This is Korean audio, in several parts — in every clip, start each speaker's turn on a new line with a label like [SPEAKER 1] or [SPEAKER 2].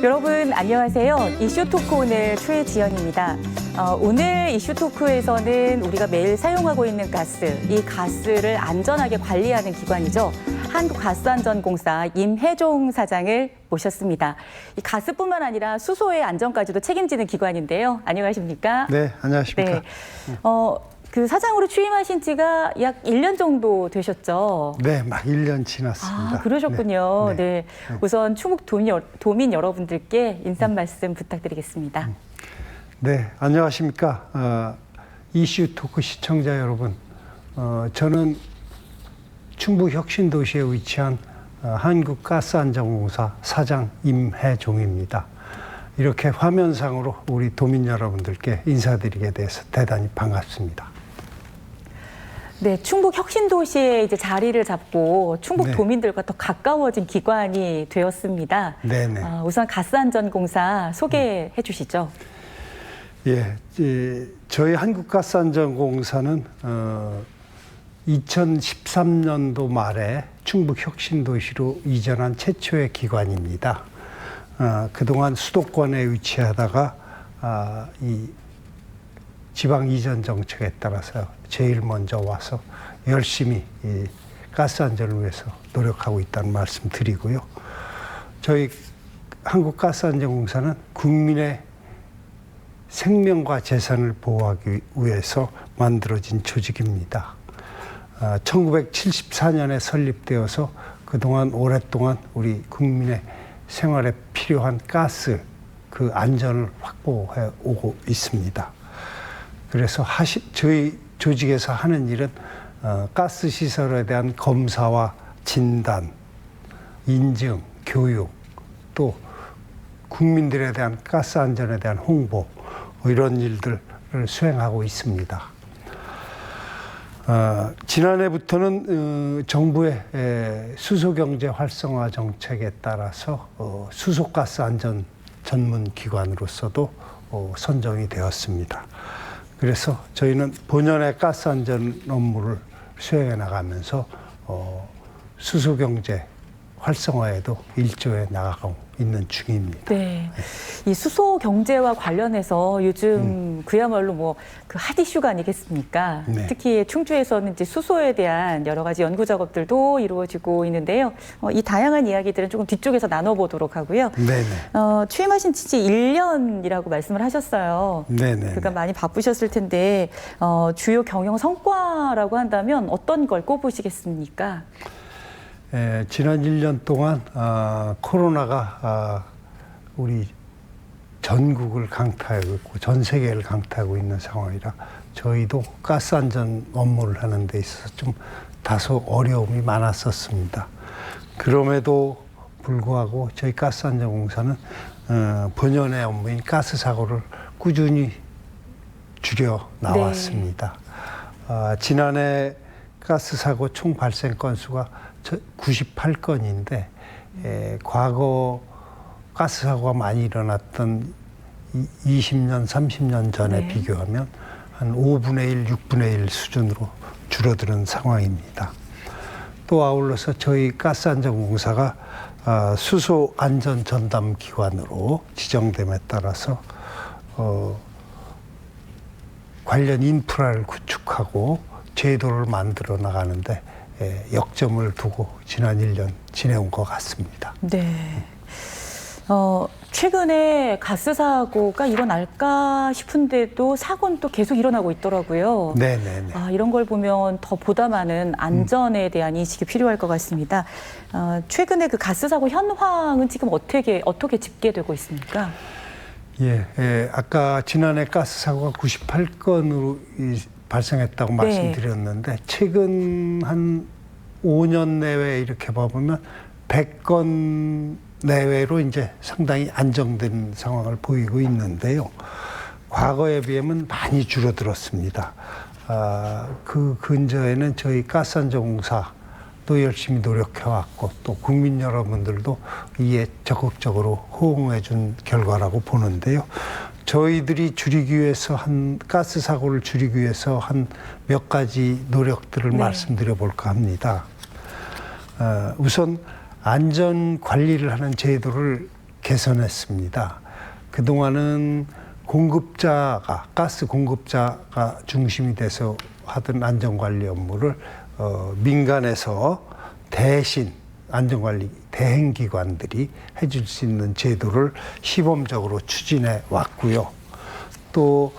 [SPEAKER 1] 여러분 안녕하세요. 이슈 토크 오늘 최지연입니다. 오늘 이슈 토크에서는 우리가 매일 사용하고 있는 가스, 이 가스를 안전하게 관리하는 기관이죠. 한국가스안전공사 임혜종 사장을 모셨습니다. 이 가스뿐만 아니라 수소의 안전까지도 책임지는 기관인데요. 안녕하십니까?
[SPEAKER 2] 네, 안녕하십니까?
[SPEAKER 1] 네. 그 사장으로 취임하신 지가 약 1년 정도 되셨죠?
[SPEAKER 2] 네, 막 1년 지났습니다.
[SPEAKER 1] 아, 그러셨군요.
[SPEAKER 2] 네.
[SPEAKER 1] 네. 우선 충북 도민 여러분들께 인사 말씀 부탁드리겠습니다.
[SPEAKER 2] 네, 안녕하십니까? 이슈 토크 시청자 여러분. 저는 충북 혁신도시에 위치한 한국가스안전공사 사장 임혜종입니다. 이렇게 화면상으로 우리 도민 여러분들께 인사드리게 돼서 대단히 반갑습니다.
[SPEAKER 1] 네, 충북 혁신도시에 이제 자리를 잡고 충북
[SPEAKER 2] 네.
[SPEAKER 1] 도민들과 더 가까워진 기관이 되었습니다.
[SPEAKER 2] 네네.
[SPEAKER 1] 우선 가스안전공사 소개해 주시죠.
[SPEAKER 2] 예, 저희 한국가스안전공사는 2013년도 말에 충북 혁신도시로 이전한 최초의 기관입니다. 그동안 수도권에 위치하다가 이 지방 이전 정책에 따라서 제일 먼저 와서 열심히 이 가스 안전을 위해서 노력하고 있다는 말씀 드리고요. 저희 한국가스안전공사는 국민의 생명과 재산을 보호하기 위해서 만들어진 조직입니다. 1974년에 설립되어서 그동안 오랫동안 우리 국민의 생활에 필요한 가스 그 안전을 확보해 오고 있습니다. 그래서 저희 조직에서 하는 일은 가스 시설에 대한 검사와 진단, 인증, 교육, 또 국민들에 대한 가스 안전에 대한 홍보 이런 일들을 수행하고 있습니다. 지난해부터는 정부의 수소경제 활성화 정책에 따라서 수소가스 안전 전문 기관으로서도 선정이 되었습니다. 그래서 저희는 본연의 가스 안전 업무를 수행해 나가면서 수소경제 활성화에도 일조해 나가고 있는 중입니다.
[SPEAKER 1] 네. 이 수소 경제와 관련해서 요즘 그야말로 뭐 그 핫 이슈가 아니겠습니까?
[SPEAKER 2] 네.
[SPEAKER 1] 특히 충주에서는 이제 수소에 대한 여러 가지 연구 작업들도 이루어지고 있는데요. 이 다양한 이야기들은 조금 뒤쪽에서 나눠보도록 하고요.
[SPEAKER 2] 네네.
[SPEAKER 1] 취임하신 지 1년이라고 말씀을 하셨어요.
[SPEAKER 2] 네네.
[SPEAKER 1] 그러니까 많이 바쁘셨을 텐데 주요 경영 성과라고 한다면 어떤 걸 꼽으시겠습니까?
[SPEAKER 2] 지난 1년 동안 코로나가 우리 전국을 강타하고 있고 전 세계를 강타하고 있는 상황이라 저희도 가스 안전 업무를 하는 데 있어서 좀 다소 어려움이 많았었습니다. 그럼에도 불구하고 저희 가스안전공사는 본연의 업무인 가스 사고를 꾸준히 줄여 나왔습니다. 지난해 가스 사고 총 발생 건수가 98건인데 과거 가스 사고가 많이 일어났던 20년, 30년 전에
[SPEAKER 1] 네.
[SPEAKER 2] 비교하면 한 5분의 1, 6분의 1 수준으로 줄어드는 상황입니다. 또 아울러서 저희 가스안전공사가 수소 안전 전담 기관으로 지정됨에 따라서 관련 인프라를 구축하고 제도를 만들어 나가는데 역점을 두고 지난 1년 지내온 것 같습니다.
[SPEAKER 1] 네. 최근에 가스 사고가 일어날까 싶은데도 사고는 또 계속 일어나고 있더라고요.
[SPEAKER 2] 네네네.
[SPEAKER 1] 이런 걸 보면 더 보다 많은 안전에 대한 인식이 필요할 것 같습니다. 최근에 그 가스 사고 현황은 지금 어떻게 집계되고 있습니까?
[SPEAKER 2] 아까 지난해 가스 사고가 98건으로 발생했다고
[SPEAKER 1] 네.
[SPEAKER 2] 말씀드렸는데 최근 한 5년 내외 이렇게 봐보면 100건 내외로 이제 상당히 안정된 상황을 보이고 있는데요. 과거에 비하면 많이 줄어들었습니다. 그 근저에는 저희 가스안전공사도 열심히 노력해왔고 또 국민 여러분들도 이에 적극적으로 호응해 준 결과라고 보는데요. 저희들이 줄이기 위해서 가스 사고를 줄이기 위해서 한 몇 가지 노력들을
[SPEAKER 1] 네.
[SPEAKER 2] 말씀드려 볼까 합니다. 우선 안전 관리를 하는 제도를 개선했습니다. 그동안은 가스 공급자가 중심이 돼서 하던 안전관리 업무를 민간에서 대신 안전관리 대행기관들이 해줄 수 있는 제도를 시범적으로 추진해 왔고요. 또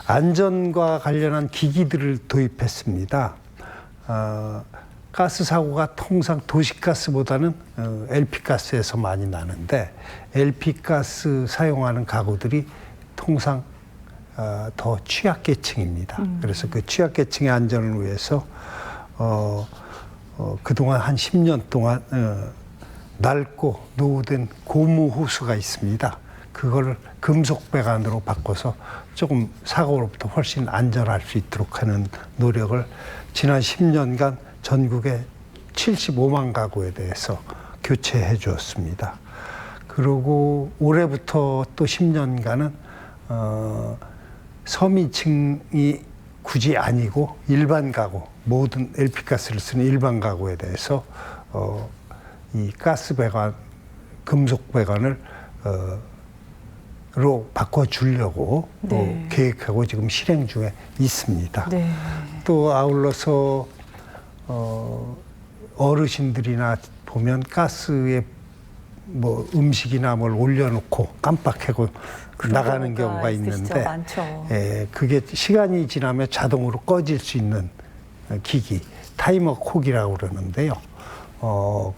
[SPEAKER 2] 안전과 관련한 기기들을 도입했습니다. 가스 사고가 통상 도시가스보다는 LP가스에서 많이 나는데 LP가스 사용하는 가구들이 통상 더 취약계층입니다. 그래서 그 취약계층의 안전을 위해서 그동안 한 10년 동안 낡고 노후된 고무 호스가 있습니다. 그걸 금속 배관으로 바꿔서 조금 사고로부터 훨씬 안전할 수 있도록 하는 노력을 지난 10년간 전국의 75만 가구에 대해서 교체해 주었습니다. 그리고 올해부터 또 10년간은 서민층이 굳이 아니고 일반 가구, 모든 LP가스를 쓰는 일반 가구에 대해서 이 가스 배관, 금속 배관을 로 바꿔주려고
[SPEAKER 1] 네.
[SPEAKER 2] 계획하고 지금 실행 중에 있습니다.
[SPEAKER 1] 네.
[SPEAKER 2] 또 아울러서 어르신들이나 보면 가스에 뭐 음식이나 뭘 올려놓고 깜빡하고 나가는 경우가 있는데,
[SPEAKER 1] 많죠.
[SPEAKER 2] 그게 시간이 지나면 자동으로 꺼질 수 있는 기기, 타이머 콕이라고 그러는데요.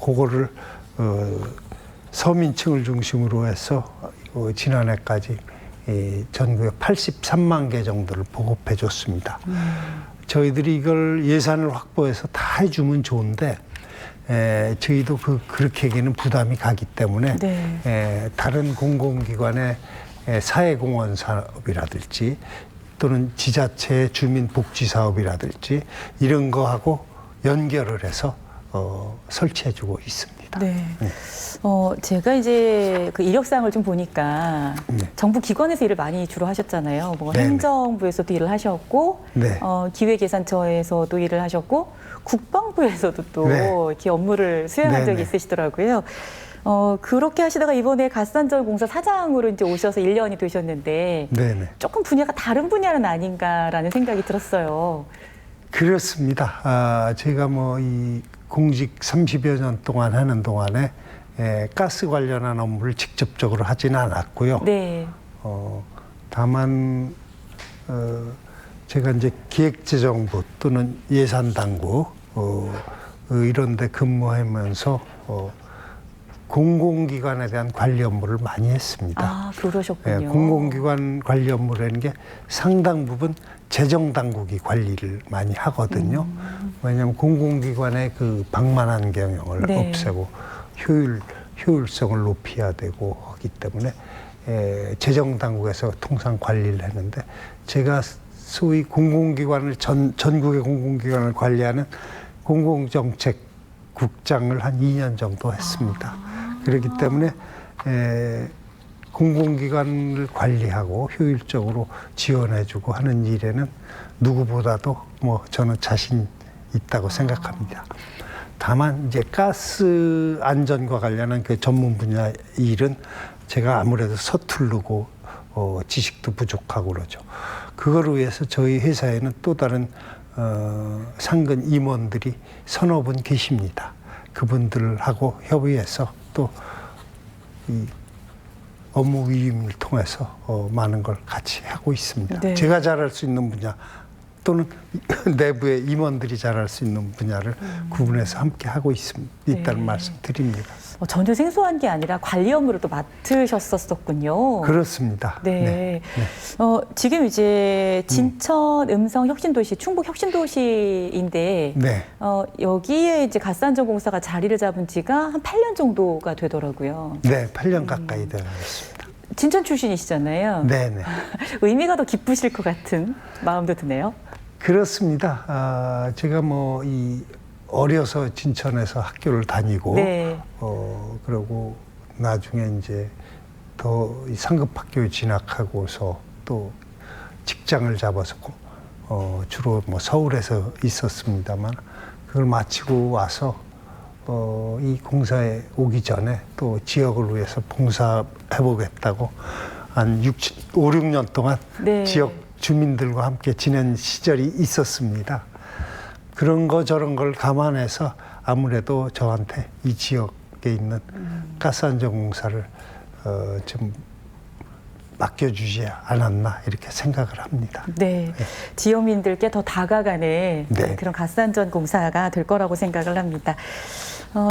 [SPEAKER 2] 그거를 서민층을 중심으로 해서 지난해까지 전국에 83만 개 정도를 보급해 줬습니다. 저희들이 이걸 예산을 확보해서 다 해주면 좋은데 저희도 그렇게 하기에는 부담이 가기 때문에
[SPEAKER 1] 네.
[SPEAKER 2] 다른 공공기관의 사회공헌 사업이라든지 또는 지자체의 주민복지사업이라든지 이런 거하고 연결을 해서 설치해주고 있습니다.
[SPEAKER 1] 네. 제가 이제 그 이력사항을 좀 보니까
[SPEAKER 2] 네.
[SPEAKER 1] 정부 기관에서 일을 많이 주로 하셨잖아요. 뭐
[SPEAKER 2] 네네.
[SPEAKER 1] 행정부에서도 일을 하셨고,
[SPEAKER 2] 네.
[SPEAKER 1] 기획예산처에서도 일을 하셨고, 국방부에서도 또
[SPEAKER 2] 네.
[SPEAKER 1] 이렇게 업무를 수행한 적이
[SPEAKER 2] 네네.
[SPEAKER 1] 있으시더라고요. 그렇게 하시다가 이번에 가스안전공사 사장으로 이제 오셔서 1년이 되셨는데,
[SPEAKER 2] 네네.
[SPEAKER 1] 조금 분야가 다른 분야는 아닌가라는 생각이 들었어요.
[SPEAKER 2] 그렇습니다. 제가 뭐 이 공직 30여 년 동안 하는 동안에 가스 관련한 업무를 직접적으로 하지는 않았고요.
[SPEAKER 1] 네.
[SPEAKER 2] 다만 제가 이제 기획재정부 또는 예산당국 이런 데 근무하면서 공공기관에 대한 관리 업무를 많이 했습니다.
[SPEAKER 1] 아, 그러셨군요.
[SPEAKER 2] 공공기관 관리 업무라는 게 상당 부분 재정당국이 관리를 많이 하거든요. 왜냐하면 공공기관의 그 방만한 경영을
[SPEAKER 1] 네.
[SPEAKER 2] 없애고 효율성을 높여야 되고 하기 때문에 재정당국에서 통상 관리를 했는데 제가 소위 공공기관을 전국의 공공기관을 관리하는 공공정책국장을 한 2년 정도 했습니다. 그렇기 때문에 공공기관을 관리하고 효율적으로 지원해주고 하는 일에는 누구보다도 뭐 저는 자신 있다고 생각합니다. 다만 이제 가스 안전과 관련한 그 전문 분야 일은 제가 아무래도 서투르고 지식도 부족하고 그러죠. 그걸 위해서 저희 회사에는 또 다른 상근 임원들이 서너 분 계십니다. 그분들하고 협의해서 또 이 업무 위임을 통해서 많은 걸 같이 하고 있습니다.
[SPEAKER 1] 네.
[SPEAKER 2] 제가 잘할 수 있는 분야 또는 내부의 임원들이 잘할 수 있는 분야를 구분해서 함께 하고 있다는 말씀 드립니다.
[SPEAKER 1] 전혀 생소한 게 아니라 관리 업무를 또 맡으셨었군요.
[SPEAKER 2] 그렇습니다.
[SPEAKER 1] 네.
[SPEAKER 2] 네.
[SPEAKER 1] 지금 이제 진천 음성 혁신도시, 충북 혁신도시인데
[SPEAKER 2] 네.
[SPEAKER 1] 여기에 이제 가스안전공사가 자리를 잡은 지가 한 8년 정도가 되더라고요.
[SPEAKER 2] 네, 8년 가까이 되었습니다.
[SPEAKER 1] 진천 출신이시잖아요.
[SPEAKER 2] 네네.
[SPEAKER 1] 의미가 더 기쁘실 것 같은 마음도 드네요.
[SPEAKER 2] 그렇습니다. 제가 뭐 어려서 진천에서 학교를 다니고,
[SPEAKER 1] 네.
[SPEAKER 2] 그리고 나중에 이제 더 상급학교에 진학하고서 또 직장을 잡아서 주로 뭐 서울에서 있었습니다만 그걸 마치고 와서 이 공사에 오기 전에 또 지역을 위해서 봉사해보겠다고 한 5, 6년 동안
[SPEAKER 1] 네.
[SPEAKER 2] 지역 주민들과 함께 지낸 시절이 있었습니다. 그런 거 저런 걸 감안해서 아무래도 저한테 이 지역에 있는 가스안전공사를 좀 맡겨주지 않았나 이렇게 생각을 합니다.
[SPEAKER 1] 네, 지역민들께 더 다가가는
[SPEAKER 2] 네.
[SPEAKER 1] 그런 가스안전공사가 될 거라고 생각을 합니다.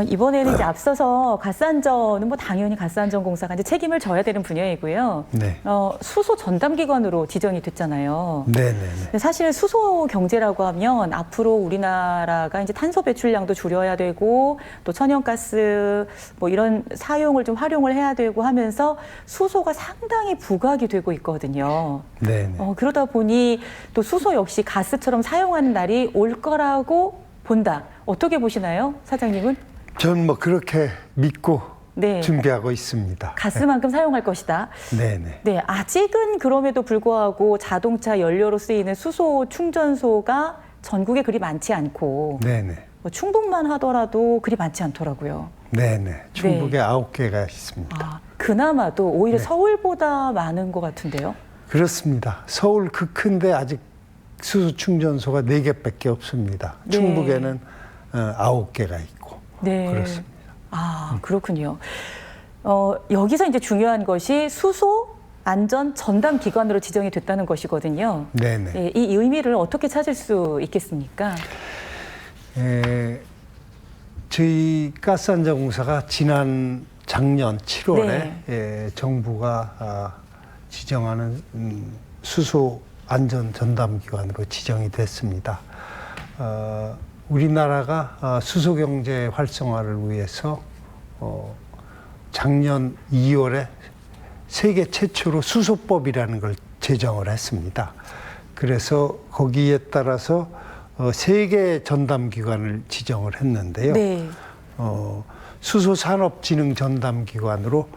[SPEAKER 1] 이번에는 이제 앞서서 가스안전은 뭐 당연히 가스안전공사가 이제 책임을 져야 되는 분야이고요.
[SPEAKER 2] 네.
[SPEAKER 1] 수소 전담기관으로 지정이 됐잖아요.
[SPEAKER 2] 네네네.
[SPEAKER 1] 근데 사실 수소 경제라고 하면 앞으로 우리나라가 이제 탄소 배출량도 줄여야 되고 또 천연가스 뭐 이런 사용을 좀 활용을 해야 되고 하면서 수소가 상당히 부각이 되고 있거든요.
[SPEAKER 2] 네네.
[SPEAKER 1] 그러다 보니 또 수소 역시 가스처럼 사용하는 날이 올 거라고 본다. 어떻게 보시나요, 사장님은?
[SPEAKER 2] 전 뭐 그렇게 믿고
[SPEAKER 1] 네.
[SPEAKER 2] 준비하고 있습니다.
[SPEAKER 1] 가스만큼 사용할 것이다.
[SPEAKER 2] 네네.
[SPEAKER 1] 네, 아직은 그럼에도 불구하고 자동차 연료로 쓰이는 수소 충전소가 전국에 그리 많지 않고
[SPEAKER 2] 네네.
[SPEAKER 1] 뭐 충북만 하더라도 그리 많지 않더라고요.
[SPEAKER 2] 네네. 충북에 9개가 있습니다.
[SPEAKER 1] 그나마도 오히려
[SPEAKER 2] 네.
[SPEAKER 1] 서울보다 많은 것 같은데요.
[SPEAKER 2] 그렇습니다. 서울 그 큰데 아직 수소 충전소가 4개밖에 없습니다.
[SPEAKER 1] 네.
[SPEAKER 2] 충북에는 9개가 있고
[SPEAKER 1] 네.
[SPEAKER 2] 그렇습니다.
[SPEAKER 1] 그렇군요. 여기서 이제 중요한 것이 수소 안전 전담 기관으로 지정이 됐다는 것이거든요.
[SPEAKER 2] 네네.
[SPEAKER 1] 예, 이 의미를 어떻게 찾을 수 있겠습니까?
[SPEAKER 2] 저희 가스안전공사가 지난 작년 7월에 정부가 지정하는 수소 안전 전담 기관으로 지정이 됐습니다. 우리나라가 수소 경제 활성화를 위해서 작년 2월에 세계 최초로 수소법이라는 걸 제정을 했습니다. 그래서 거기에 따라서 세계 전담 기관을 지정을 했는데요.
[SPEAKER 1] 네.
[SPEAKER 2] 수소산업진흥 전담 기관으로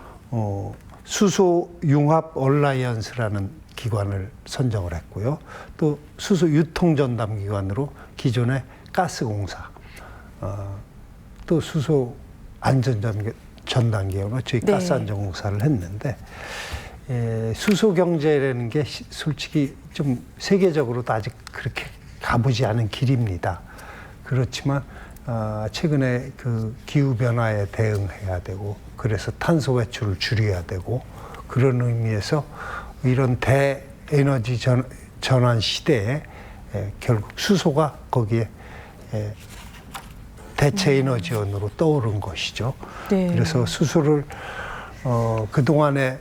[SPEAKER 2] 수소융합 얼라이언스라는 기관을 선정을 했고요. 또 수소유통전담기관으로 기존의 가스공사, 또 수소안전전담기관으로 저희
[SPEAKER 1] 네.
[SPEAKER 2] 가스안전공사를 했는데 수소경제라는 게 솔직히 좀 세계적으로도 아직 그렇게 가보지 않은 길입니다. 그렇지만 최근에 그 기후변화에 대응해야 되고 그래서 탄소 배출을 줄여야 되고 그런 의미에서 이런 대에너지 전환 시대에 결국 수소가 거기에 대체 에너지원으로 떠오른 것이죠.
[SPEAKER 1] 네.
[SPEAKER 2] 그래서 수소를 그동안에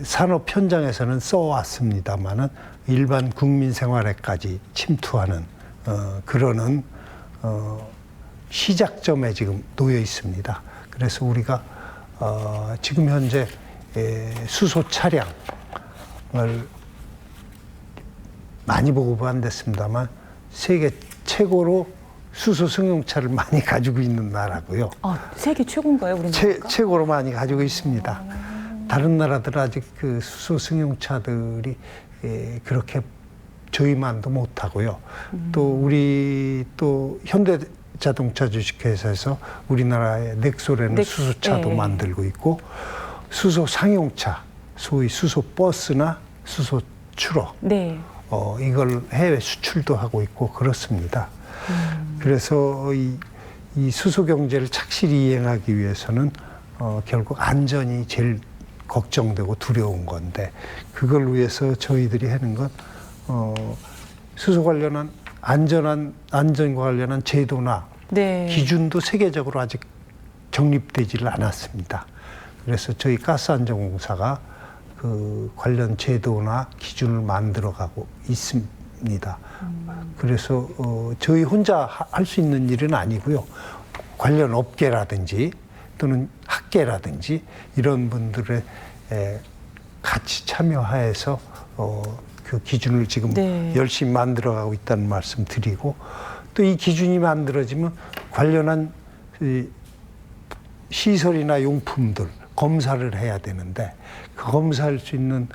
[SPEAKER 2] 산업 현장에서는 써왔습니다마는 일반 국민 생활에까지 침투하는 그러는 시작점에 지금 놓여 있습니다. 그래서 우리가 지금 현재 수소 차량을 많이 보급은 안 됐습니다만 세계 최고로 수소 승용차를 많이 가지고 있는 나라고요.
[SPEAKER 1] 세계 최고인가요, 우리나라가?
[SPEAKER 2] 최고로 많이 가지고 있습니다. 다른 나라들은 아직 그 수소 승용차들이 그렇게 저희만도 못하고요. 또 현대자동차 주식회사에서 우리나라의 넥소라는 수소차도 만들고 있고 수소 상용차, 소위 수소 버스나 수소 추럭, 이걸 해외 수출도 하고 있고 그렇습니다. 그래서 이 수소 경제를 착실히 이행하기 위해서는 결국 안전이 제일 걱정되고 두려운 건데 그걸 위해서 저희들이 하는 건 수소 관련한 안전과 관련한 제도나 기준도 세계적으로 아직 정립되지를 않았습니다. 그래서 저희 가스안전공사가 그 관련 제도나 기준을 만들어가고 있습니다. 그래서 저희 혼자 할 수 있는 일은 아니고요. 관련 업계라든지 또는 학계라든지 이런 분들의 같이 참여하여서 그 기준을 지금 열심히 만들어가고 있다는 말씀 드리고 또 이 기준이 만들어지면 관련한 시설이나 용품들 검사를 해야 되는데 그 검사할 수 있는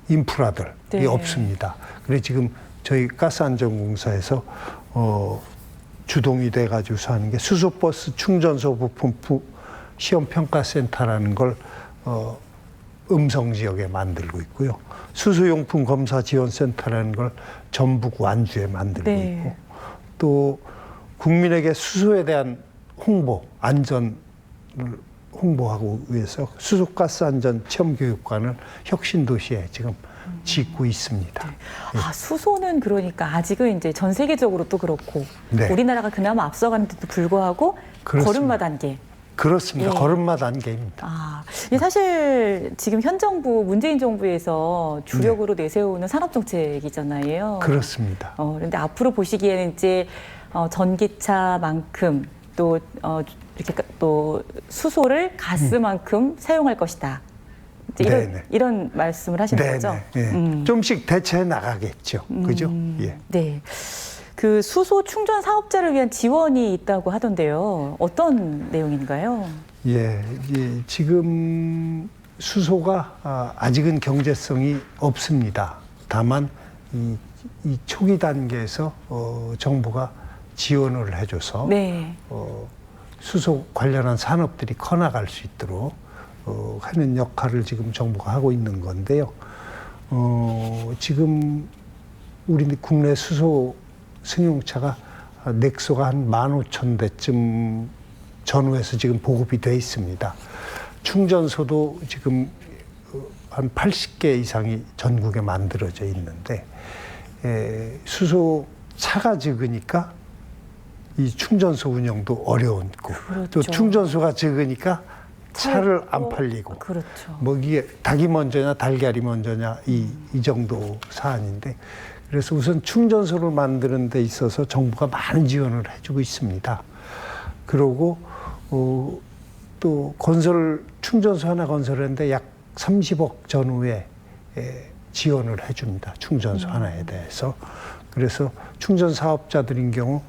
[SPEAKER 2] 인프라들이 없습니다. 그래서 지금 저희 가스안전공사에서 주동이 돼가지고서 하는 게 수소버스 충전소 부품 시험평가센터라는 걸 음성 지역에 만들고 있고요. 수소용품 검사 지원센터라는 걸 전북 완주에 만들고
[SPEAKER 1] 네.
[SPEAKER 2] 있고, 또 국민에게 수소에 대한 홍보, 안전을 홍보하고 위해서 수소가스 안전 체험 교육관을 혁신도시에 지금 짓고 있습니다.
[SPEAKER 1] 아, 수소는 그러니까 아직은 이제 전 세계적으로 또 그렇고
[SPEAKER 2] 네.
[SPEAKER 1] 우리나라가 그나마 앞서가는데도 불구하고
[SPEAKER 2] 그렇습니다.
[SPEAKER 1] 걸음마 단계.
[SPEAKER 2] 그렇습니다.
[SPEAKER 1] 예.
[SPEAKER 2] 걸음마 단계입니다.
[SPEAKER 1] 아, 이게 사실 지금 현 정부, 문재인 정부에서 주력으로 내세우는 산업 정책이잖아요.
[SPEAKER 2] 그렇습니다.
[SPEAKER 1] 그런데 앞으로 보시기에는 이제 전기차만큼 또 이렇게 또 수소를 가스만큼 사용할 것이다. 이제
[SPEAKER 2] 네네.
[SPEAKER 1] 이런 말씀을 하시는 거죠?
[SPEAKER 2] 네네. 예. 좀씩 대체해 나가겠죠. 그죠? 예.
[SPEAKER 1] 네. 그 수소 충전 사업자를 위한 지원이 있다고 하던데요. 어떤 내용인가요?
[SPEAKER 2] 예, 지금 수소가 아직은 경제성이 없습니다. 다만 이 초기 단계에서 정부가 지원을 해줘서
[SPEAKER 1] 네.
[SPEAKER 2] 수소 관련한 산업들이 커나갈 수 있도록 하는 역할을 지금 정부가 하고 있는 건데요. 지금 우리 국내 수소 승용차가 넥소가 한 15,000대쯤 전후에서 지금 보급이 돼 있습니다. 충전소도 지금 한 80개 이상이 전국에 만들어져 있는데, 수소 차가 적으니까 이 충전소 운영도 어려웠고,
[SPEAKER 1] 그렇죠.
[SPEAKER 2] 또 충전소가 적으니까 차를 안
[SPEAKER 1] 또,
[SPEAKER 2] 팔리고,
[SPEAKER 1] 그렇죠.
[SPEAKER 2] 뭐 이게 닭이 먼저냐 달걀이 먼저냐 이 정도 사안인데, 그래서 우선 충전소를 만드는 데 있어서 정부가 많은 지원을 해주고 있습니다. 그리고 또 충전소 하나 건설하는데 약 30억 전후에 지원을 해줍니다. 충전소 하나에 대해서. 그래서 충전 사업자들인 경우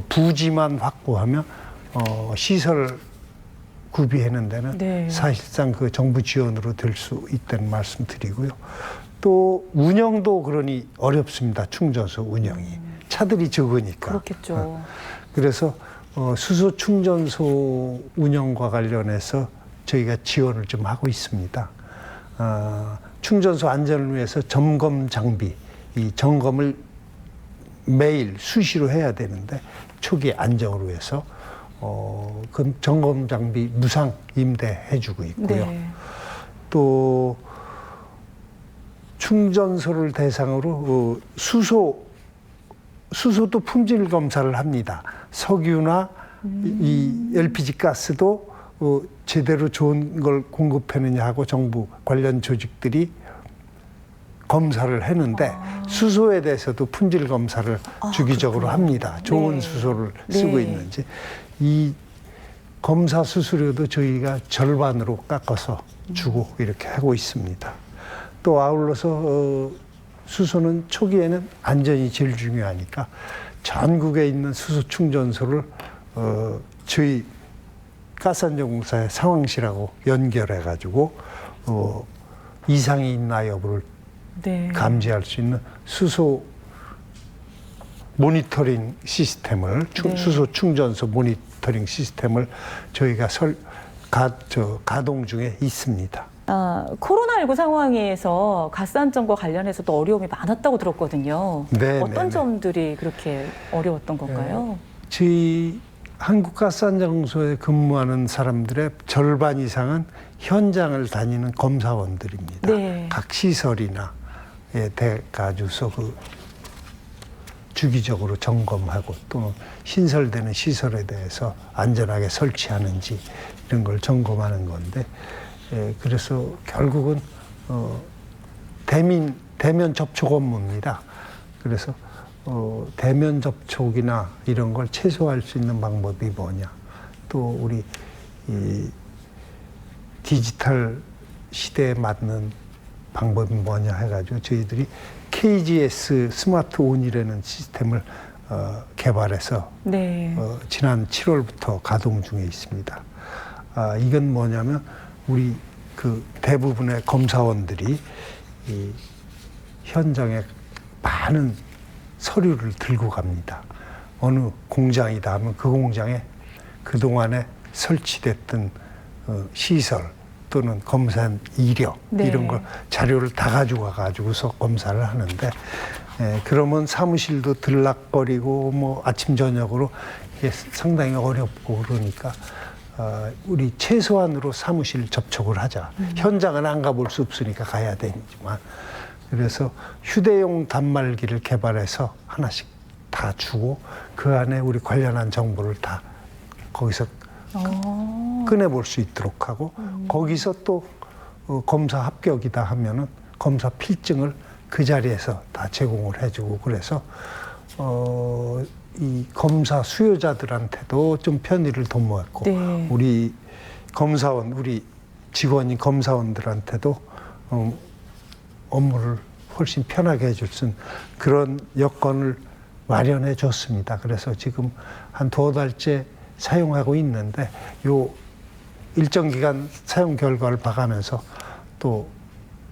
[SPEAKER 2] 부지만 확보하면 시설 구비하는 데는
[SPEAKER 1] 네.
[SPEAKER 2] 사실상 그 정부 지원으로 될 수 있다는 말씀 드리고요. 또 운영도 그러니 어렵습니다. 충전소 운영이. 차들이 적으니까.
[SPEAKER 1] 그렇겠죠.
[SPEAKER 2] 그래서 수소 충전소 운영과 관련해서 저희가 지원을 좀 하고 있습니다. 충전소 안전을 위해서 점검 장비, 이 점검을 매일 수시로 해야 되는데 초기 안정을 위해서 그 점검 장비 무상 임대해주고 있고요.
[SPEAKER 1] 네.
[SPEAKER 2] 또 충전소를 대상으로 수소도 품질 검사를 합니다. 석유나 이 LPG 가스도 제대로 좋은 걸 공급하느냐 하고 정부 관련 조직들이 검사를 했는데 수소에 대해서도 품질 검사를 주기적으로
[SPEAKER 1] 그렇군요.
[SPEAKER 2] 합니다. 좋은
[SPEAKER 1] 네.
[SPEAKER 2] 수소를 쓰고
[SPEAKER 1] 네.
[SPEAKER 2] 있는지. 이 검사 수수료도 저희가 절반으로 깎아서 주고 이렇게 하고 있습니다. 또 아울러서 수소는 초기에는 안전이 제일 중요하니까 전국에 있는 수소 충전소를 저희 가스안전공사의 상황실하고 연결해 가지고 이상이 있나 여부를
[SPEAKER 1] 네.
[SPEAKER 2] 감지할 수 있는 수소 모니터링 시스템을
[SPEAKER 1] 네.
[SPEAKER 2] 수소 충전소 모니터링 시스템을 저희가 가동 중에 있습니다.
[SPEAKER 1] 코로나19 상황에서 가스 안전과 관련해서도 어려움이 많았다고 들었거든요.
[SPEAKER 2] 네,
[SPEAKER 1] 어떤
[SPEAKER 2] 네, 네.
[SPEAKER 1] 점들이 그렇게 어려웠던 건가요?
[SPEAKER 2] 저희 한국가스안전공사에 근무하는 사람들의 절반 이상은 현장을 다니는 검사원들입니다.
[SPEAKER 1] 네.
[SPEAKER 2] 각 시설이나 대가주소 주기적으로 점검하고 또는 신설되는 시설에 대해서 안전하게 설치하는지 이런 걸 점검하는 건데, 그래서 결국은 대면 접촉 업무입니다. 그래서 대면 접촉이나 이런 걸 최소화할 수 있는 방법이 뭐냐, 또 우리 이 디지털 시대에 맞는 방법이 뭐냐 해가지고 저희들이 KGS 스마트 온이라는 시스템을 개발해서
[SPEAKER 1] 네.
[SPEAKER 2] 지난 7월부터 가동 중에 있습니다. 이건 뭐냐면 우리 그 대부분의 검사원들이 이 현장에 많은 서류를 들고 갑니다. 어느 공장이다 하면 그 공장에 그동안에 설치됐던 시설 또는 검사 이력
[SPEAKER 1] 네.
[SPEAKER 2] 이런 걸 자료를 다 가져와 가지고서 검사를 하는데 그러면 사무실도 들락거리고 뭐 아침 저녁으로 이게 상당히 어렵고 그러니까 우리 최소한으로 사무실 접촉을 하자. 현장은 안 가볼 수 없으니까 가야 되지만 그래서 휴대용 단말기를 개발해서 하나씩 다 주고 그 안에 우리 관련한 정보를 다 거기서 꺼내볼 수 있도록 하고 거기서 또 검사 합격이다 하면은 검사 필증을 그 자리에서 다 제공을 해주고 그래서 이 검사 수요자들한테도 좀 편의를 도모했고
[SPEAKER 1] 네.
[SPEAKER 2] 우리 검사원 우리 직원인 검사원들한테도 업무를 훨씬 편하게 해줄 수 있는 그런 여건을 마련해 줬습니다. 그래서 지금 한 2달째 사용하고 있는데 요 일정 기간 사용 결과를 봐가면서 또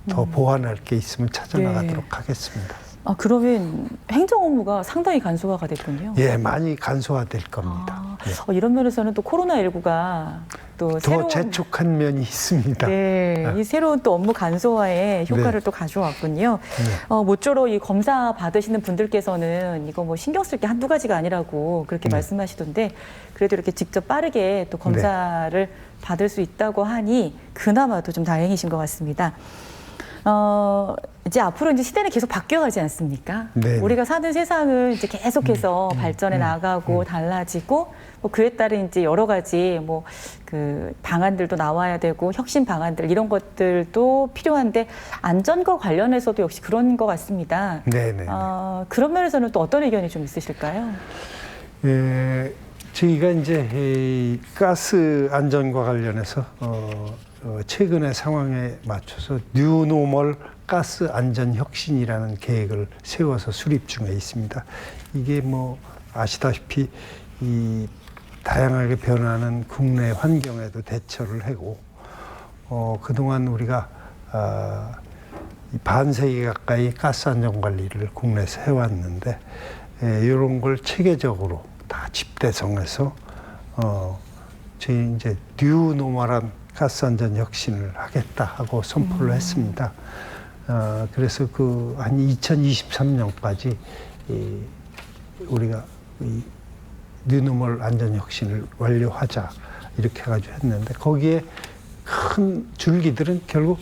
[SPEAKER 2] 더 보완할 게 있으면 찾아나가도록
[SPEAKER 1] 네.
[SPEAKER 2] 하겠습니다.
[SPEAKER 1] 그러면 행정 업무가 상당히 간소화가 됐군요.
[SPEAKER 2] 예, 많이 간소화될 겁니다. 예.
[SPEAKER 1] 이런 면에서는 또 코로나19가 또
[SPEAKER 2] 더
[SPEAKER 1] 새로운
[SPEAKER 2] 재촉한 면이 있습니다.
[SPEAKER 1] 네, 이 새로운 또 업무 간소화에 효과를
[SPEAKER 2] 네.
[SPEAKER 1] 또 가져왔군요.
[SPEAKER 2] 네.
[SPEAKER 1] 모쪼록 이 검사 받으시는 분들께서는 이거 뭐 신경 쓸 게 한두 가지가 아니라고 그렇게
[SPEAKER 2] 네.
[SPEAKER 1] 말씀하시던데 그래도 이렇게 직접 빠르게 또 검사를 받을 수 있다고 하니 그나마도 좀 다행이신 것 같습니다. 이제 앞으로 이제 시대는 계속 바뀌어가지 않습니까?
[SPEAKER 2] 네.
[SPEAKER 1] 우리가 사는 세상은 이제 계속해서 발전해 나가고 달라지고 뭐 그에 따른 이제 여러 가지 뭐 그 방안들도 나와야 되고 혁신 방안들 이런 것들도 필요한데 안전과 관련해서도 역시 그런 것 같습니다.
[SPEAKER 2] 네네.
[SPEAKER 1] 그런 면에서는 또 어떤 의견이 좀 있으실까요?
[SPEAKER 2] 예, 저희가 이제 이 가스 안전과 관련해서 최근의 상황에 맞춰서 뉴노멀 가스 안전 혁신이라는 계획을 세워서 수립 중에 있습니다. 이게 뭐 아시다시피 이 다양하게 변하는 국내 환경에도 대처를 하고 그동안 우리가 이 반세기 가까이 가스 안전 관리를 국내에서 해왔는데 이런 걸 체계적으로 다 집대성해서 저희 이제 뉴노멀한 가스 안전 혁신을 하겠다 하고 선포를 했습니다. 그래서 그 한 2023년까지 우리가 이 뉴노멀 안전 혁신을 완료하자 이렇게 해가지고 했는데 거기에 큰 줄기들은 결국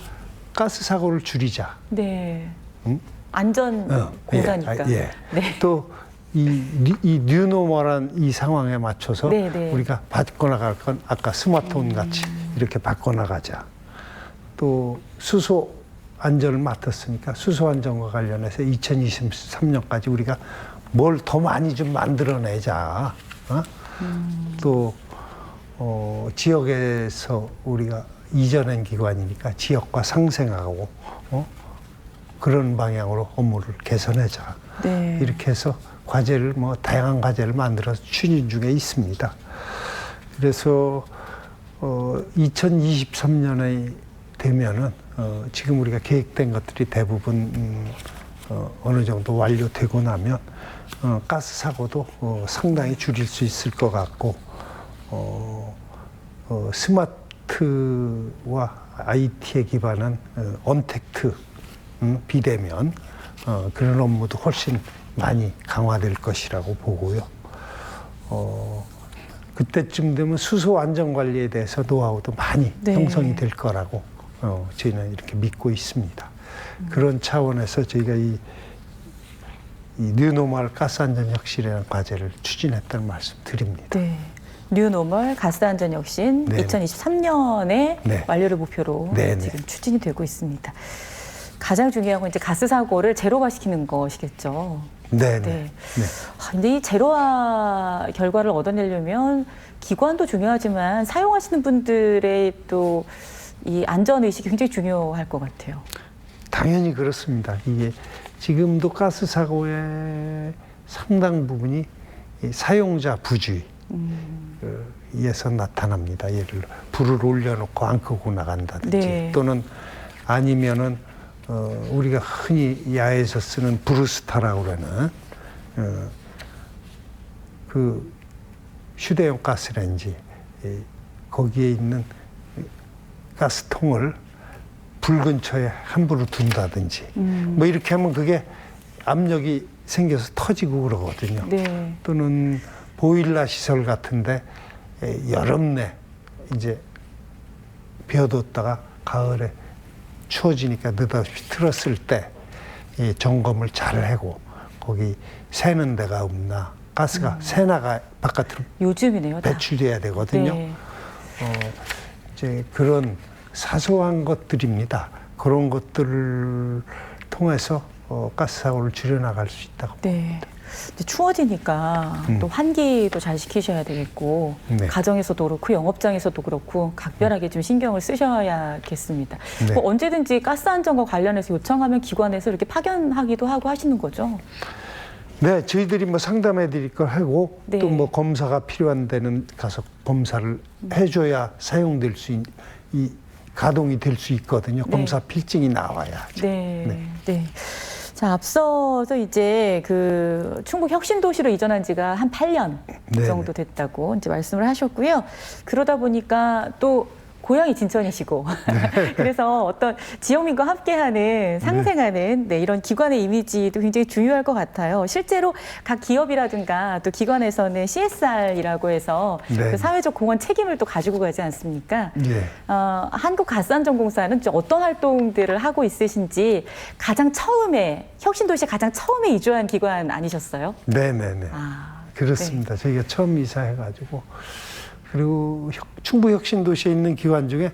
[SPEAKER 2] 가스 사고를 줄이자.
[SPEAKER 1] 네.
[SPEAKER 2] 응?
[SPEAKER 1] 안전 공사니까.
[SPEAKER 2] 예.
[SPEAKER 1] 네.
[SPEAKER 2] 또 이 뉴노멀한 이 상황에 맞춰서
[SPEAKER 1] 네, 네.
[SPEAKER 2] 우리가 바꿔나갈 건 아까 스마트폰 같이 이렇게 바꿔나가자. 또 수소 안전을 맡았으니까 수소 안전과 관련해서 2023년까지 우리가 뭘 더 많이 좀 만들어내자. 또 지역에서 우리가 이전한 기관이니까 지역과 상생하고 그런 방향으로 업무를 개선하자.
[SPEAKER 1] 네.
[SPEAKER 2] 이렇게 해서 과제를 뭐 다양한 과제를 만들어서 추진 중에 있습니다. 그래서 2023년에 되면은 지금 우리가 계획된 것들이 대부분 어느 정도 완료되고 나면 가스 사고도 상당히 줄일 수 있을 것 같고 스마트와 IT에 기반한 언택트 비대면 그런 업무도 훨씬 많이 강화될 것이라고 보고요. 그때쯤 되면 수소 안전 관리에 대해서 노하우도 많이
[SPEAKER 1] 네.
[SPEAKER 2] 형성이 될 거라고 저희는 이렇게 믿고 있습니다. 그런 차원에서 저희가 이 뉴노멀 가스 안전 혁신이라는 과제를 추진했다는 말씀 드립니다.
[SPEAKER 1] 네. 뉴노멀 가스 안전 혁신
[SPEAKER 2] 네.
[SPEAKER 1] 2023년에
[SPEAKER 2] 네.
[SPEAKER 1] 완료를 목표로
[SPEAKER 2] 네,
[SPEAKER 1] 지금 추진이 되고 있습니다. 가장 중요한 건 이제 가스 사고를 제로화 시키는 것이겠죠.
[SPEAKER 2] 네,
[SPEAKER 1] 네.
[SPEAKER 2] 네.
[SPEAKER 1] 근데 이 제로화 결과를 얻어내려면 기관도 중요하지만 사용하시는 분들의 또 이 안전 의식이 굉장히 중요할 것 같아요. 당연히
[SPEAKER 2] 그렇습니다. 이게 지금도 가스 사고의 상당 부분이 이 사용자 부주의에서 나타납니다. 예를 들어 불을 올려놓고 안 끄고 나간다든지
[SPEAKER 1] 네.
[SPEAKER 2] 또는 아니면은 우리가 흔히 야외에서 쓰는 브루스타라고 그러는 그 휴대용 가스레인지 거기에 있는 가스통을 불 근처에 함부로 둔다든지 뭐 이렇게 하면 그게 압력이 생겨서 터지고 그러거든요.
[SPEAKER 1] 네.
[SPEAKER 2] 또는 보일러 시설 같은데 여름 내 이제 비워뒀다가 가을에 추워지니까 느닷없이 틀었을 때 이 점검을 잘 하고 거기 새는 데가 없나 가스가 새나가 바깥으로
[SPEAKER 1] 요즘이네요. 다.
[SPEAKER 2] 배출돼야 되거든요.
[SPEAKER 1] 네.
[SPEAKER 2] 이제 그런 사소한 것들입니다. 그런 것들을 통해서 가스 사고를 줄여나갈 수 있다고.
[SPEAKER 1] 네. 이제 추워지니까 또 환기도 잘 시키셔야 되겠고
[SPEAKER 2] 네.
[SPEAKER 1] 가정에서도 그렇고 영업장에서도 그렇고 각별하게 좀 신경을 쓰셔야겠습니다.
[SPEAKER 2] 네.
[SPEAKER 1] 뭐 언제든지 가스 안전과 관련해서 요청하면 기관에서 이렇게 파견하기도 하고 하시는 거죠?
[SPEAKER 2] 네, 저희들이 뭐 상담해 드릴 걸 하고
[SPEAKER 1] 네.
[SPEAKER 2] 또 뭐 검사가 필요한 데는 가서 검사를 해줘야 사용될 수 이 가동이 될 수 있거든요.
[SPEAKER 1] 네.
[SPEAKER 2] 검사 필증이 나와야죠.
[SPEAKER 1] 네.
[SPEAKER 2] 네.
[SPEAKER 1] 네. 자, 앞서서 이제 그 충북 혁신도시로 이전한 지가 한 8년
[SPEAKER 2] 네네.
[SPEAKER 1] 정도 됐다고 이제 말씀을 하셨고요. 그러다 보니까 또 고향이 진천이시고 그래서 어떤 지역민과 함께하는 상생하는 네, 이런 기관의 이미지도 굉장히 중요할 것 같아요. 실제로 각 기업이라든가 또 기관에서는 CSR이라고 해서
[SPEAKER 2] 네.
[SPEAKER 1] 그 사회적 공헌 책임을 또 가지고 가지 않습니까?
[SPEAKER 2] 네.
[SPEAKER 1] 한국가스안전공사는 어떤 활동들을 하고 있으신지 가장 처음에 혁신도시 가장 처음에 이주한 기관 아니셨어요?
[SPEAKER 2] 네네네.
[SPEAKER 1] 아,
[SPEAKER 2] 그렇습니다. 저희가 처음 이사해가지고 그리고 충북 혁신도시에 있는 기관 중에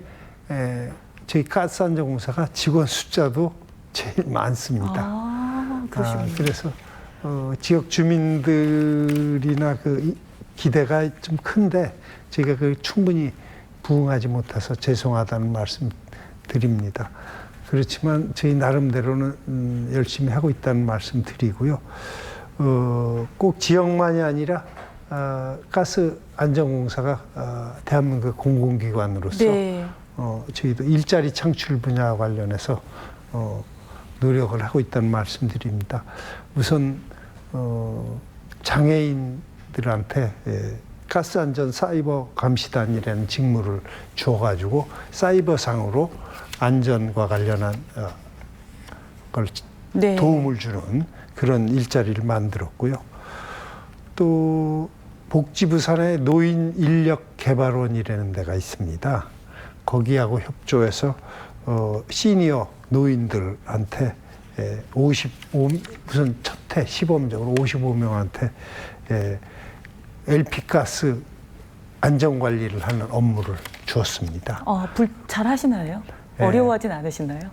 [SPEAKER 2] 저희 가스안전공사가 직원 숫자도 제일 많습니다.
[SPEAKER 1] 아, 그러시군요.
[SPEAKER 2] 그래서 지역 주민들이나 그 기대가 좀 큰데 저희가 그 충분히 부응하지 못해서 죄송하다는 말씀 드립니다. 그렇지만 저희 나름대로는 열심히 하고 있다는 말씀 드리고요. 꼭 지역만이 아니라 가스 안전공사가 대한민국 공공기관으로서
[SPEAKER 1] 네.
[SPEAKER 2] 저희도 일자리 창출 분야와 관련해서 노력을 하고 있다는 말씀드립니다. 우선 장애인들한테 가스 안전 사이버 감시단이라는 직무를 주어가지고 사이버상으로 안전과 관련한 걸
[SPEAKER 1] 네.
[SPEAKER 2] 도움을 주는 그런 일자리를 만들었고요. 또 복지부 산하에 노인 인력 개발원이라는 데가 있습니다. 거기하고 협조해서 시니어 노인들한테 55 우선 첫해 시범적으로 55명한테 LP가스 안전관리를 하는 업무를 주었습니다.
[SPEAKER 1] 불 잘 하시나요?
[SPEAKER 2] 네.
[SPEAKER 1] 어려워하진 않으시나요?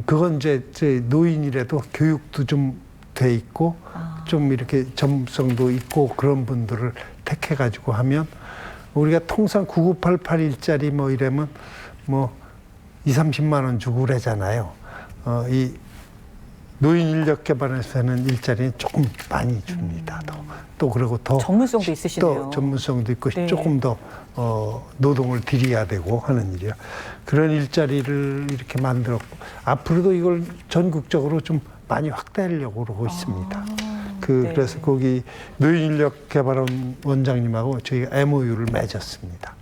[SPEAKER 2] 그건 이제 노인이라도 교육도 좀 돼 있고 좀 이렇게 전문성도 있고 그런 분들을 택해가지고 하면 우리가 통상 9988 일자리 뭐 이러면 뭐 20-30만 원 주고 그러잖아요. 이 노인 인력 개발에서는 일자리는 조금 많이 줍니다. 또 그리고 더
[SPEAKER 1] 전문성도 있으시네요.
[SPEAKER 2] 또 전문성도 있고
[SPEAKER 1] 네.
[SPEAKER 2] 조금 더 노동을 들여야 되고 하는 일이야. 그런 일자리를 이렇게 만들었고 앞으로도 이걸 전국적으로 좀 많이 확대하려고 그러고 있습니다.
[SPEAKER 1] 네.
[SPEAKER 2] 그래서 거기 노인 인력 개발원 원장님하고 저희가 MOU를 맺었습니다.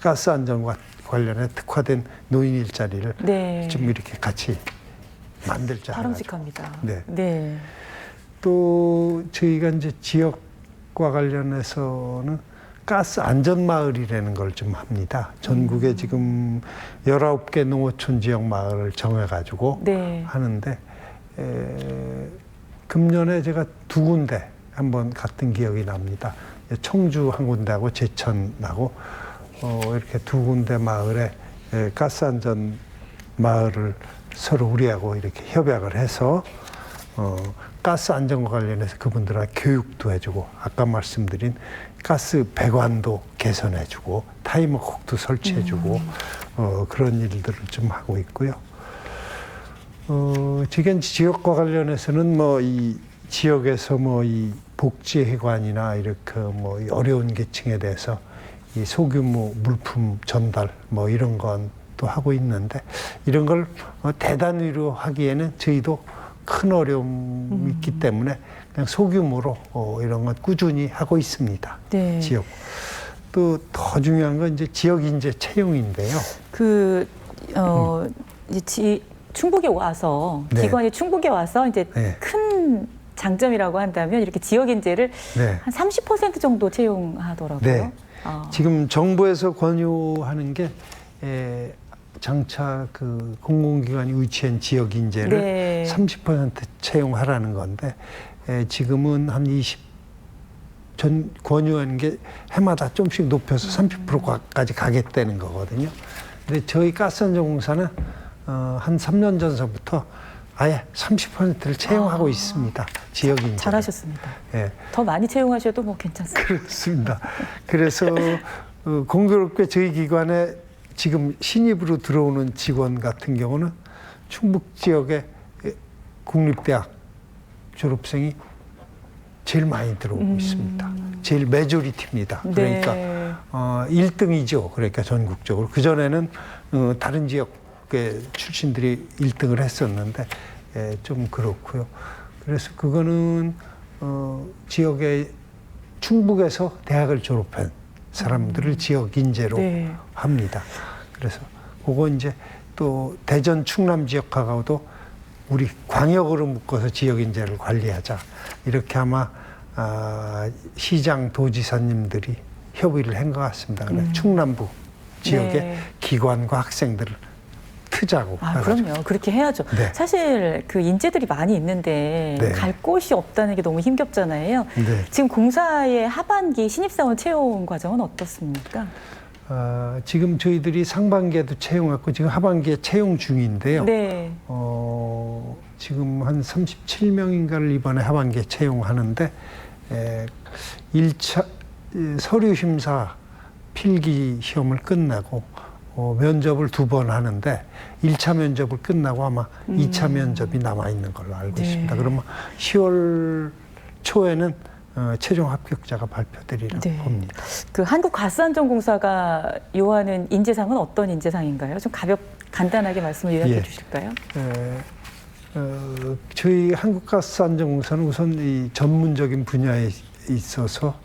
[SPEAKER 2] 가스 안전과 관련해 특화된 노인 일자리를
[SPEAKER 1] 네.
[SPEAKER 2] 좀 이렇게 같이 만들자.
[SPEAKER 1] 바람직합니다.
[SPEAKER 2] 네.
[SPEAKER 1] 네.
[SPEAKER 2] 또 저희가 이제 지역과 관련해서는 가스 안전 마을이라는 걸 좀 합니다. 전국에 지금 19개 농어촌 지역 마을을 정해가지고
[SPEAKER 1] 네.
[SPEAKER 2] 하는데 금년에 제가 2군데 한번 갔던 기억이 납니다. 청주 한 군데하고 제천하고 이렇게 2군데 마을에 가스 안전 마을을 서로 우리하고 이렇게 협약을 해서 가스 안전과 관련해서 그분들한테 교육도 해주고 아까 말씀드린 가스 배관도 개선해주고 타이머 콕도 설치해주고 그런 일들을 좀 하고 있고요. 지금 지역과 관련해서는 뭐 이 지역에서 뭐 이 복지회관이나 이렇게 뭐 어려운 계층에 대해서 이 소규모 물품 전달 뭐 이런 건 또 하고 있는데 이런 걸 대단위로 하기에는 저희도 큰 어려움이 있기 때문에 그냥 소규모로 이런 것 꾸준히 하고 있습니다.
[SPEAKER 1] 네.
[SPEAKER 2] 지역. 또 더 중요한 건 이제 지역 인재 채용인데요.
[SPEAKER 1] 이제 충북에 와서
[SPEAKER 2] 네.
[SPEAKER 1] 기관이 충북에 와서 이제
[SPEAKER 2] 네.
[SPEAKER 1] 큰 장점이라고 한다면 이렇게 지역 인재를
[SPEAKER 2] 네.
[SPEAKER 1] 한 30% 정도 채용하더라고요.
[SPEAKER 2] 네. 지금 정부에서 권유하는 게 장차 그 공공기관이 유치한 지역 인재를
[SPEAKER 1] 네.
[SPEAKER 2] 30% 채용하라는 건데 지금은 한 20전 권유하는 게 해마다 좀씩 높여서 30%까지 가겠다는 거거든요. 근데 저희 가스안전공사는 한 3년 전서부터 아예 30%를 채용하고 있습니다. 지역 인재.
[SPEAKER 1] 잘하셨습니다.
[SPEAKER 2] 예.
[SPEAKER 1] 더 많이 채용하셔도 뭐 괜찮습니다.
[SPEAKER 2] 그렇습니다. 그래서 공교롭게 저희 기관에 지금 신입으로 들어오는 직원 같은 경우는 충북 지역의 국립대학 졸업생이 제일 많이 들어오고 있습니다. 제일 메조리티입니다. 그러니까
[SPEAKER 1] 네.
[SPEAKER 2] 1등이죠. 그러니까 전국적으로. 그전에는 다른 지역의 출신들이 1등을 했었는데 좀 그렇고요. 그래서 그거는 지역의 충북에서 대학을 졸업한 사람들을 지역 인재로
[SPEAKER 1] 네.
[SPEAKER 2] 합니다. 그래서 그거 이제 또 대전 충남 지역하고도 우리 광역으로 묶어서 지역 인재를 관리하자. 이렇게 아마 시장 도지사님들이 협의를 한 것 같습니다. 그래서 충남부 지역의
[SPEAKER 1] 네.
[SPEAKER 2] 기관과 학생들을 트자고.
[SPEAKER 1] 그럼요. 그렇게 해야죠.
[SPEAKER 2] 네.
[SPEAKER 1] 사실 그 인재들이 많이 있는데
[SPEAKER 2] 네.
[SPEAKER 1] 갈 곳이 없다는 게 너무 힘겹잖아요.
[SPEAKER 2] 네.
[SPEAKER 1] 지금 공사의 하반기 신입사원 채용 과정은 어떻습니까?
[SPEAKER 2] 지금 저희들이 상반기에도 채용했고 지금 하반기에 채용 중인데요.
[SPEAKER 1] 네.
[SPEAKER 2] 지금 한 37명인가를 이번에 하반기에 채용하는데 1차 서류 심사 필기 시험을 끝내고 면접을 2번 하는데 1차 면접을 끝나고 아마 2차 면접이 남아있는 걸로 알고
[SPEAKER 1] 네.
[SPEAKER 2] 있습니다. 그러면 10월 초에는 최종 합격자가 발표되리라고
[SPEAKER 1] 네.
[SPEAKER 2] 봅니다.
[SPEAKER 1] 그 한국가스안전공사가 요하는 인재상은 어떤 인재상인가요? 좀 간단하게 말씀을 요약해
[SPEAKER 2] 예.
[SPEAKER 1] 주실까요?
[SPEAKER 2] 저희 한국가스안전공사는 우선 이 전문적인 분야에 있어서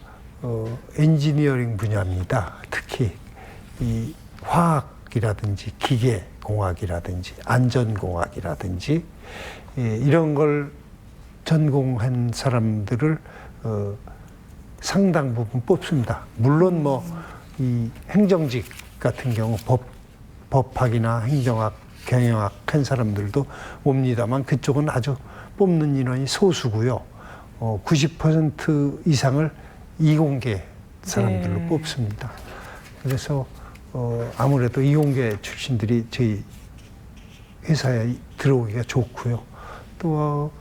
[SPEAKER 2] 엔지니어링 분야입니다. 특히 이 화학이라든지 기계공학이라든지 안전공학이라든지 이런 걸 전공한 사람들을 상당 부분 뽑습니다. 물론 뭐 이 행정직 같은 경우 법학이나 행정학, 경영학 한 사람들도 옵니다만 그쪽은 아주 뽑는 인원이 소수고요. 90% 이상을 이공계 사람들로
[SPEAKER 1] 네.
[SPEAKER 2] 뽑습니다. 그래서 아무래도 이공계 출신들이 저희 회사에 들어오기가 좋고요. 또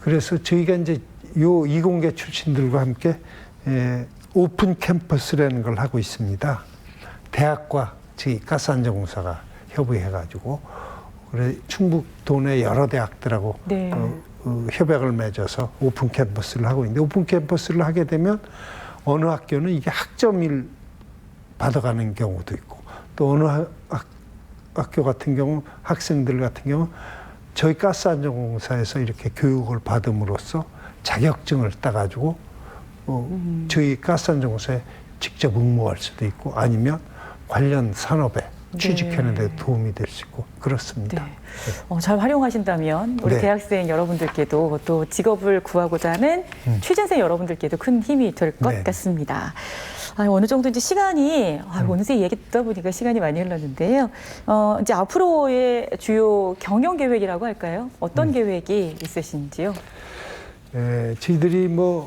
[SPEAKER 2] 그래서 저희가 이제 요 이공계 출신들과 함께 오픈 캠퍼스라는 걸 하고 있습니다. 대학과 저희 가스안전공사가 협의해가지고 그래 충북 도내 여러 대학들하고
[SPEAKER 1] 네.
[SPEAKER 2] 협약을 맺어서 오픈 캠퍼스를 하고 있는데 오픈 캠퍼스를 하게 되면 어느 학교는 이게 학점을 받아가는 경우도 있고 또 어느 학교 같은 경우 학생들 같은 경우 저희 가스안전공사에서 이렇게 교육을 받음으로써 자격증을 따가지고 저희 가스안전공사에 직접 응모할 수도 있고 아니면 관련 산업에 취직하는 데 도움이 될 수 있고 그렇습니다.
[SPEAKER 1] 네. 잘 활용하신다면 우리
[SPEAKER 2] 네.
[SPEAKER 1] 대학생 여러분들께도 또 직업을 구하고자 하는 취준생 여러분들께도 큰 힘이 될 것
[SPEAKER 2] 네.
[SPEAKER 1] 같습니다. 어느 정도 이제 시간이 어느새 얘기 듣다 보니까 시간이 많이 흘렀는데요. 이제 앞으로의 주요 경영 계획이라고 할까요? 어떤 계획이 있으신지요?
[SPEAKER 2] 저희들이 뭐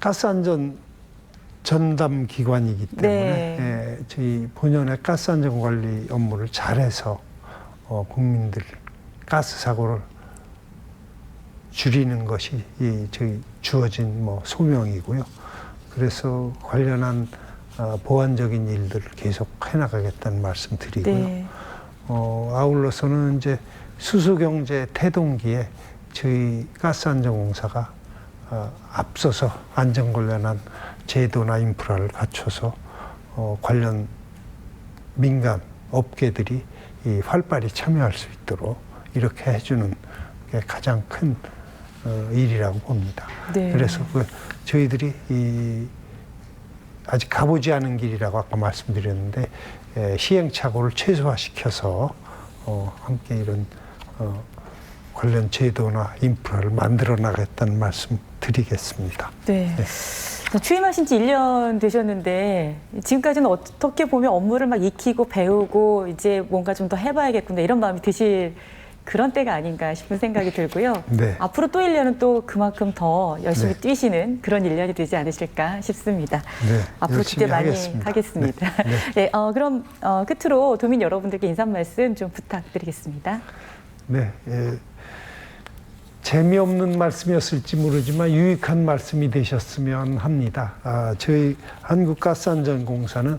[SPEAKER 2] 가스안전 전담 기관이기 때문에 저희 본연의 가스안전 관리 업무를 잘해서 국민들 가스 사고를 줄이는 것이 저희 주어진 뭐 소명이고요. 그래서 관련한 보완적인 일들을 계속 해나가겠다는 말씀 드리고요.
[SPEAKER 1] 네.
[SPEAKER 2] 아울러서는 이제 수소경제 태동기에 저희 가스안전공사가 앞서서 안전 관련한 제도나 인프라를 갖춰서 관련 민간 업계들이 활발히 참여할 수 있도록 이렇게 해주는 게 가장 큰 일이라고 봅니다.
[SPEAKER 1] 네.
[SPEAKER 2] 그래서 저희들이 아직 가보지 않은 길이라고 아까 말씀드렸는데 시행착오를 최소화시켜서 함께 이런 관련 제도나 인프라를 만들어 나가겠다는 말씀 드리겠습니다.
[SPEAKER 1] 네. 취임하신 지 1년 되셨는데 지금까지는 어떻게 보면 업무를 막 익히고 배우고 이제 뭔가 좀 더 해봐야겠구나 이런 마음이 드실 그런 때가 아닌가 싶은 생각이 들고요.
[SPEAKER 2] 네.
[SPEAKER 1] 앞으로 또 1년은 또 그만큼 더 열심히
[SPEAKER 2] 네.
[SPEAKER 1] 뛰시는 그런 1년이 되지 않으실까 싶습니다.
[SPEAKER 2] 네,
[SPEAKER 1] 앞으로 기대 많이 하겠습니다.
[SPEAKER 2] 네, 네.
[SPEAKER 1] 네, 그럼 끝으로 도민 여러분들께 인사 말씀 좀 부탁드리겠습니다.
[SPEAKER 2] 네, 재미없는 말씀이었을지 모르지만 유익한 말씀이 되셨으면 합니다. 저희 한국가스안전공사는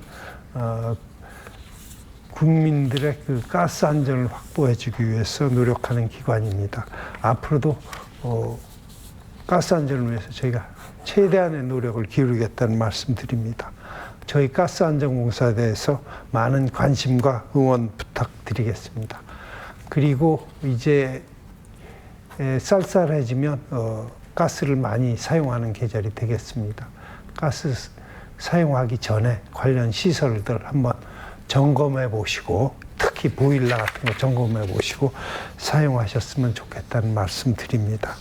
[SPEAKER 2] 국민들의 그 가스 안전을 확보해주기 위해서 노력하는 기관입니다. 앞으로도 가스 안전을 위해서 저희가 최대한의 노력을 기울이겠다는 말씀드립니다. 저희 가스안전공사에 대해서 많은 관심과 응원 부탁드리겠습니다. 그리고 이제 쌀쌀해지면 가스를 많이 사용하는 계절이 되겠습니다. 가스 사용하기 전에 관련 시설들 한번 점검해 보시고 특히 보일러 같은 거 점검해 보시고 사용하셨으면 좋겠다는 말씀 드립니다.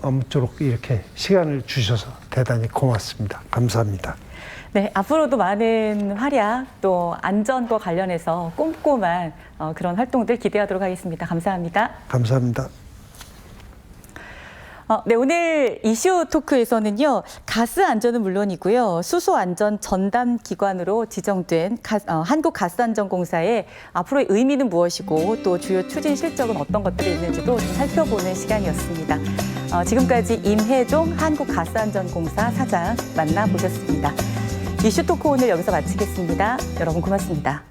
[SPEAKER 2] 아무쪼록 이렇게 시간을 주셔서 대단히 고맙습니다. 감사합니다.
[SPEAKER 1] 네, 앞으로도 많은 활약 또 안전과 관련해서 꼼꼼한 그런 활동들 기대하도록 하겠습니다. 감사합니다.
[SPEAKER 2] 감사합니다.
[SPEAKER 1] 네, 오늘 이슈 토크에서는요, 가스 안전은 물론이고요, 수소 안전 전담 기관으로 지정된 한국가스안전공사의 앞으로의 의미는 무엇이고 또 주요 추진 실적은 어떤 것들이 있는지도 좀 살펴보는 시간이었습니다. 지금까지 임혜종 한국가스안전공사 사장 만나보셨습니다. 이슈 토크 오늘 여기서 마치겠습니다. 여러분 고맙습니다.